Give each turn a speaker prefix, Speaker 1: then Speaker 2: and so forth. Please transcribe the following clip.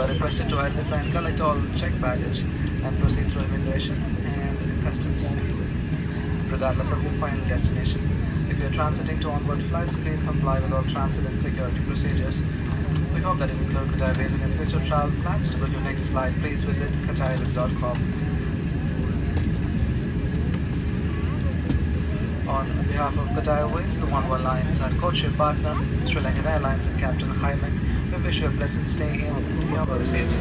Speaker 1: are requested to identify and collect all checked baggage and proceed through immigration and customs, regardless of your final destination. If you are transiting to onward flights, please comply with all transit and security procedures. We hope that you include Qatar Airways in your future travel plans. To book your next flight, please visit qatarairways.com. On behalf of Qatar Airways, the One Alliance and codeshare partner, Sri Lankan Airlines and Captain Jaime, we wish you a pleasant stay in your safety.